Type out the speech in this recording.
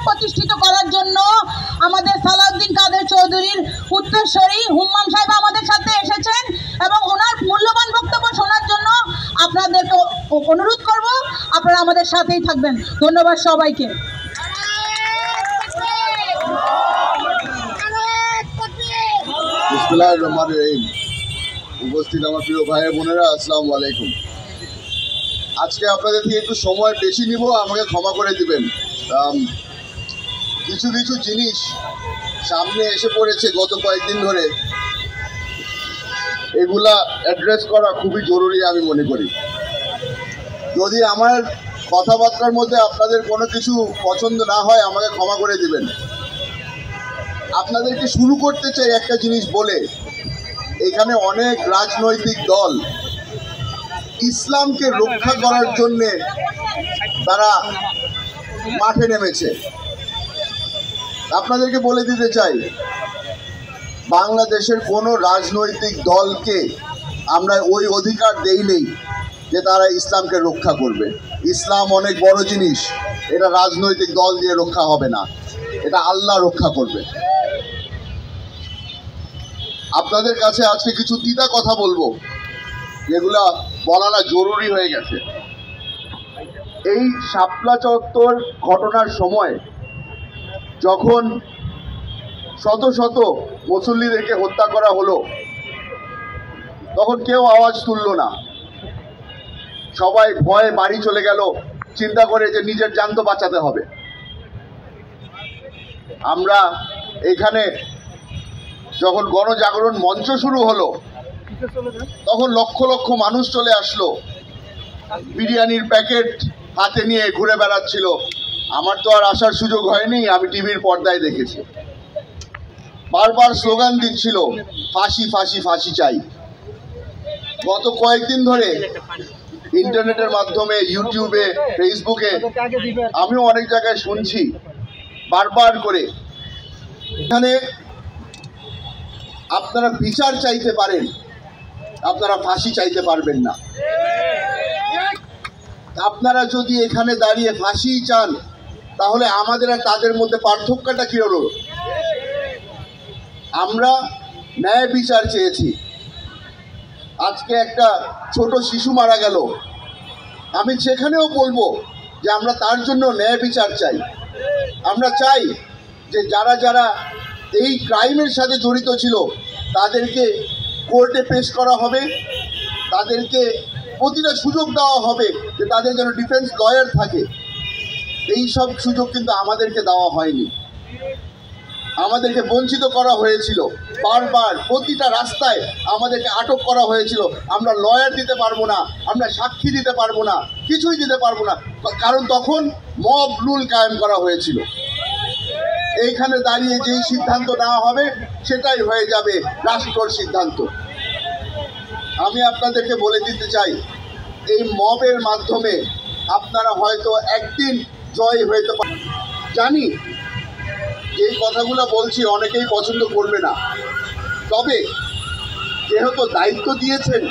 প্রতিষ্ঠিত করার জন্য আমাদের সালাউদ্দিন কাদের চৌধুরীর উত্তরসূরি হুম্মাম সাহেব আমাদের সাথে এসেছেন এবং ওনার মূল্যবান বক্তব্য শোনার জন্য আপনাদেরকে অনুরোধ করব আপনারা আমাদের সাথেই থাকবেন। ধন্যবাদ সবাইকে। বিসমিল্লাহির রহমানির রহিম। উপস্থিত আমার প্রিয় ভাই বোনেরা, আসসালামু আলাইকুম। আজকে আপনাদের থেকে একটু সময় বেশি নিব, আমাকে ক্ষমা করে দিবেন। কিছু কিছু জিনিস সামনে এসে পড়েছে গত কয়েকদিন ধরে, এগুলা অ্যাড্রেস করা খুবই জরুরি আমি মনে করি। যদি আমার কথাবার্তার মধ্যে আপনাদের কোনো কিছু পছন্দ না হয় আমাকে ক্ষমা করে দিবেন। আপনাদেরকে শুরু করতে চাই একটা জিনিস বলে, এখানে অনেক রাজনৈতিক দল ইসলামকে রক্ষা করার জন্যে তারা মাঠে নেমেছে। আপনাদেরকে বলে দিতে চাই, বাংলাদেশের কোনো রাজনৈতিক দলকে আমরা ওই অধিকার দেই নেই যে তারা ইসলামকে রক্ষা করবে। ইসলাম অনেক বড় জিনিস, এটা রাজনৈতিক দল দিয়ে রক্ষা হবে না, এটা আল্লাহ রক্ষা করবে। আপনাদের কাছে আজকে কিছু তিতা কথা বলবো, যেগুলা বলাটা জরুরি হয়ে গেছে। এই শাপলা চত্বর ঘটনার সময় যখন শত শত মুসল্লিদেরকে হত্যা করা হলো, তখন কেউ আওয়াজ তুলল না। সবাই ভয়ে বাড়ি চলে গেল, চিন্তা করে যে নিজের জান তো বাঁচাতে হবে। আমরা এখানে যখন গণজাগরণ মঞ্চ শুরু হলো, তখন লক্ষ লক্ষ মানুষ চলে আসলো, বিরিয়ানির প্যাকেট হাতে নিয়ে ঘুরে বেড়াচ্ছিল। আমার তো আর আসার সুযোগ হয়নি, আমি টিভির পর্দায় দেখেছি। বারবার স্লোগান দিচ্ছিল, ফাঁসি ফাঁসি ফাঁসি চাই। গত কয়েকদিন ধরে ইন্টারনেটের মাধ্যমে, ইউটিউবে, ফেসবুকে আমিও অনেক জায়গায় শুনছি বারবার করে, এখানে আপনারা বিচার চাইতে পারেন, আপনারা ফাঁসি চাইতে পারবেন না। আপনারা যদি এখানে দাঁড়িয়ে ফাঁসি চান, তাহলে আমাদের আর তাদের মধ্যে পার্থক্যটা কি হলো? আমরা ন্যায় বিচার চেয়েছি। আজকে একটা ছোট শিশু মারা গেল, আমি সেখানেও বলবো যে আমরা তার জন্য ন্যায় বিচার চাই। আমরা চাই যে যারা যারা এই ক্রাইমের সাথে জড়িত ছিল তাদেরকে কোর্টে পেশ করা হবে, তাদেরকে প্রতিটা সুযোগ দেওয়া হবে যে তাদের যেন ডিফেন্স লয়ার থাকে। এই সব সুযোগ কিন্তু আমাদেরকে দেওয়া হয়নি, আমাদেরকে বঞ্চিত করা হয়েছিল। বারবার প্রতিটা রাস্তায় আমাদেরকে আটক করা হয়েছিল। আমরা লয়ার দিতে পারবো না, আমরা সাক্ষী দিতে পারবো না, কিছুই দিতে পারবো না, কারণ তখন মব রুল কায়েম করা হয়েছিল। এইখানে দাঁড়িয়ে যেই সিদ্ধান্ত নেওয়া হবে সেটাই হয়ে যাবে রাষ্ট্রর সিদ্ধান্ত। আমি আপনাদেরকে বলে দিতে চাই, এই মবের মাধ্যমে আপনারা হয়তো একদিন জয় হইতে পারেন। জানি এই কথাগুলো বলছি অনেকেই পছন্দ করবে না, তবে যেহেতু দায়িত্ব দিয়েছেন